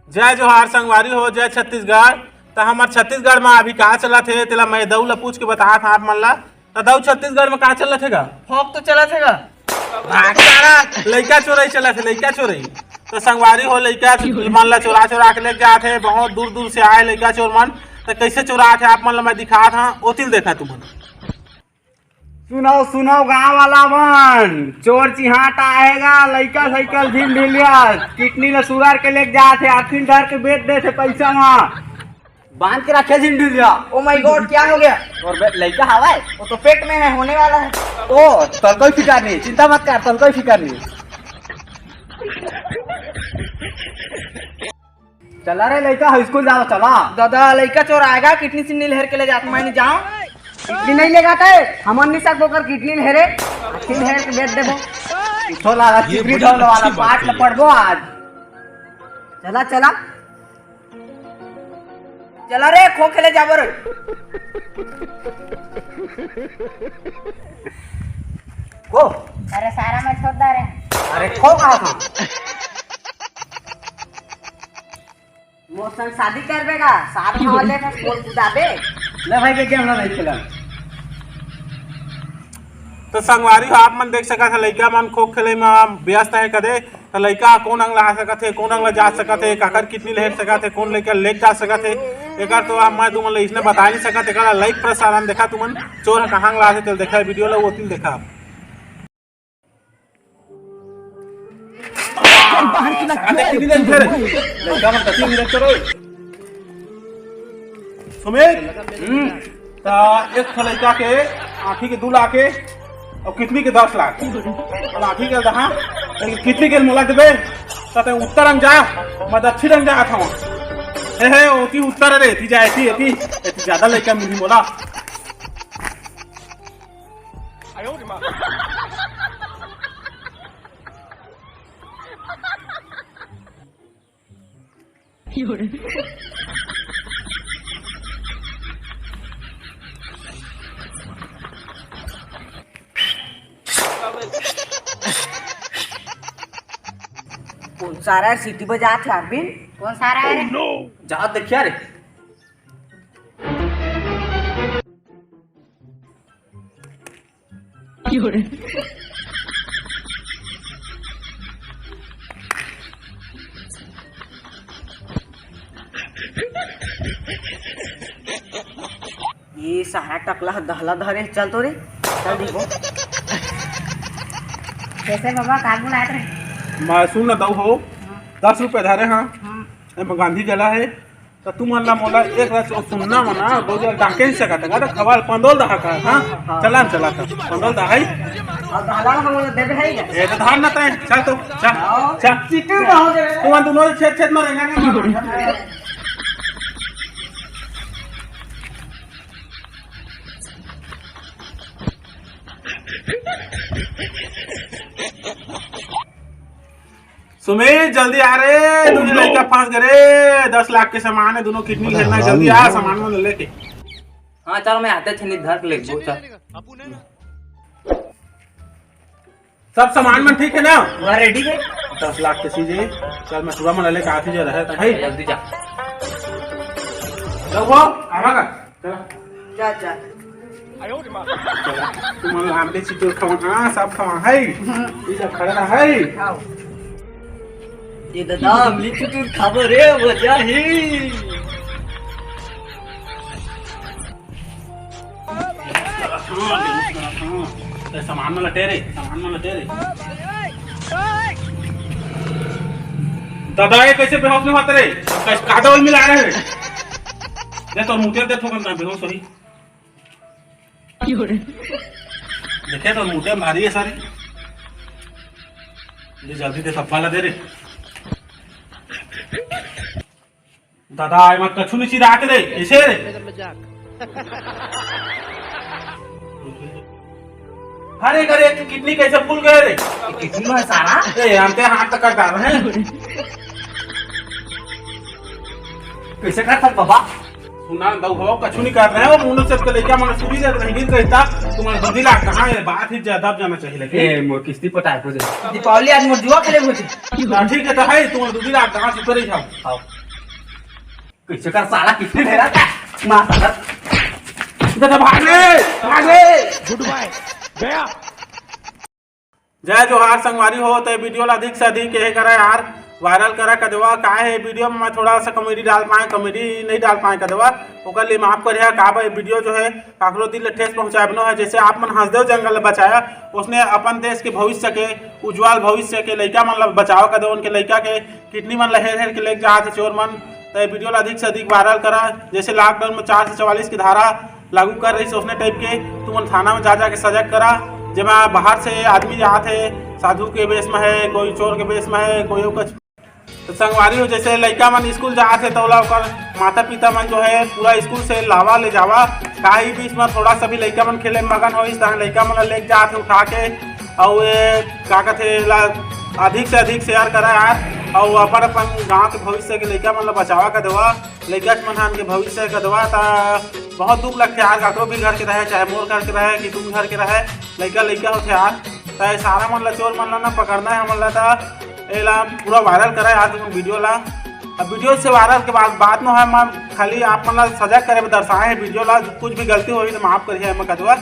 जय जोहार संगवारी हो, जय छत्तीसगढ़। तो हमार छत्तीसगढ़ में अभी कहाँ चला थे तेला मैं दऊ ला पूछ के बता था आप मन ला। तो दऊ छत्तीसगढ़ में कहाँ चला थेगा? फोक तो चला थेगा। लइका चोरई चला थे, लइका चोरई। तो संगवारी हो लइका मन ला चोरा चोरा के लेके आते, बहुत दूर दूर से आए लइका चोर मन। तो कैसे चोरा थे आप मन ला मैं दिखा था, ओतिल देखा तुम। सुनाओ सुनाओ गाँव वाला मन, चोर चिहाट आएगा, लइका साइकिल झील ढिलिया किडनी ला सुगार के लेके जाते, आखिर डर के बेच देते पैसा वहाँ बांध के रखे झील ढिलिया। ओ माय गॉड, क्या हो गया? और लइका हवा है, वो तो पेट में है, होने वाला है। ओ तल कोई फिकर नहीं, चिंता मत कर, तल कोई फिकर नहीं। चला रे लइका, स्कूल जाओ चला। दादा लइका चोर आएगा, किडनी सिडनी लहर के ले जाते, मैं नहीं जाऊँ। किडनी नहीं ले जाता है, हमन नहीं सकते कर किडनी लहरे, किडनी लहर के बेच देबो। छोला चिपरी ढोल वाला पाठ ल पढ़बो आज। चला चला चला रे, खो खेले जाबो रे। को अरे सारा मैं छोड़ दे रे। अरे खो कहा था? मोसन शादी करबेगा, साथ में वाले का स्कूल कुदाबे। ले भाई के गेम नहीं खेला। तो संगवारी हो आप मन देख सका था लइका मन खो खेले में व्यस्त है कदे। तो लइका कौन अंग ला सकत है, कौन अंग ला जा सकत है, काकर कितनी लहर सकत है, कौन लइका लेक जा सकत है, एकर तो आप मैं तुमन इसने बता नहीं सकत। एकर लाइक प्रसारण देखा तुमन चोर कहां ला थे तेल देखा वीडियो ला ओतिल देखा। सुमित एक लइका के आँखी के 2 लाख और कितनी के 10 लाख और आँखी के दहा कितनी के मोला देबे। तो उत्तर अंग जा, मैं दक्षिण अंग जा था हे ओती उत्तर रे थी जाए थी एती ज्यादा लइका मिली मोला। कौन सारा सिटी बजा थे अरविंद? कौन सारा है रे? जा देखिया रे। ये सारा टकला दहला धरे, चल तो रे चल दीबो। कैसे बाबा कागू लाए रे? मैं सुन न दऊ हो 10 रुपए धरे हाँ गांधी जला है। तो तुम अल्लाह मोला एक रात सुनना मना दो जल डाके नहीं सकता का खवाल 15 दहा का हाँ चला चला था 15 दहा ही और दहला हम देबे है क्या? ये तो धान ना तय चल तो चल चल सिटी ना हो जाए। तुम दोनों छेद छेद मारेंगे। सुमित जल्दी आ रे, तुझे लड़का फंस गए। 10 लाख के सामान है, दोनों किडनी लेना, जल्दी आ सामान में लेके। हाँ चलो मैं आते छनी धर ले चल। सब सामान में ठीक है ना? पूरा रेडी है। 10 लाख के चीजें चल मैं सुबह में लेके आती जो रहे भाई जल्दी जा। लो वो आवागा चला जा चला तुम आमले चीज खवा हां सब खवा है ये सब खड़ा है। ये दादा अमली चुटुर खबर रे मजा ही। सामान में लटे रे, सामान में लटे रे। दादा ये कैसे बेहोश नहीं होते रे? काटा ओल मिला रहे हैं। दे तो मुझे दे ठोकर ना बेहोश होई। देखे तो मुझे भारी है सारी। ये जल्दी दे सब वाला दे रे। दादा आए मत कछु नहीं चिरा के रे ऐसे रे। अरे करे किडनी कैसे फूल गए रे? किडनी में सारा ए हमते हाथ तक काट रहे हैं। कैसे कर बाबा? सुना दऊ हो कछु नहीं कर रहे हो मुंह से लेके मन सुबी दे नहीं कहता तुम्हारा 2 लाख कहां है बात ही ज्यादा जाना चाहिए लेकिन ए मोर किस्ती पटाए को दे दीपावली आज मोर जुआ खेले होती। ठीक है तो है तुम 2 लाख कहां से उतर ही जाओ। कैसे कर साला कितने ढेरा मार साला भागे गुड बाय गया। जय जोहार संगवारी हो तो वीडियो ला अधिक से अधिक यही करा यार वायरल करा कर देवा। का है वीडियो में मैं थोड़ा सा कॉमेडी डाल पाए, कॉमेडी नहीं डाल पाए कर देवा, ओकर लिए माफ करिए। का भाई वीडियो जो है काकरो दिल ठेस पहुंचाबनो है। जैसे आप मन हंसदेव जंगल बचाया, उसने अपन देश के भविष्य के उज्जवल भविष्य के लड़का मन बचाव कर दे, उनके लड़का के किडनी मन हेर हेर के लेके जाते चोर मन। तो ये वीडियो ला अधिक से अधिक वायरल करा। जैसे लॉकडाउन में 4 से 44 की धारा लागू कर रही सोचने टाइप के, तुम थाना में जा जाके सजग करा। जब बाहर से आदमी जाते साधु के बेस में है, कोई चोर के बेस में है, कोई कुछ तो संगवारी हो। जैसे लड़का मन स्कूल जाते तो माता पिता मन जो है पूरा स्कूल से लावा ले जावा, काहे बीच में थोड़ा सा भी लड़का मन खेले में मगन हो, इस तरह लड़का मन लेके जाते उठा के और का कहते अधिक से अधिक शेयर करा यार। और अपन गाँव के भविष्य के लड़का मन बचावा कर देवा, लड़का मन के भविष्य का देवा। तो बहुत दुख लगते यार, काकरो भी घर के रहे, चाहे मोर घर के रहे कि तुम घर के रहे, लड़का होते यार। तो सारा मन ला चोर मन ला पकड़ना है हमन ला, एला पूरा वायरल करा है आज वीडियो ला। अब वीडियो से वायरल के बाद में है मैं खाली आप मन ला सजग करे दर्शाए है वीडियो ला। कुछ भी गलती हुई तो माफ करिए मैं कदवा।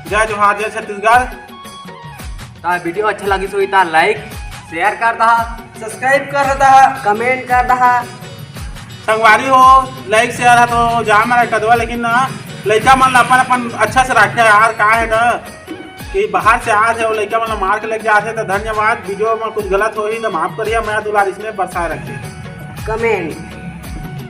जय जोहार जय छत्तीसगढ़। वीडियो अच्छा लगी तो लाइक शेयर कर दहा, सब्सक्राइब कर दहा, कमेंट कर दहा। संगवारी हो लाइक शेयर है तो जा मेरा कदवा, लेकिन लड़का मन अपन अपन अच्छा से रखे यार। का है ना कि बाहर से आज है वो लड़का मन मार के लग जाते तो धन्यवाद। वीडियो में कुछ गलत हो ही तो माफ करिए, मैं दुलार इसमें बरसाए रखिए कमेंट।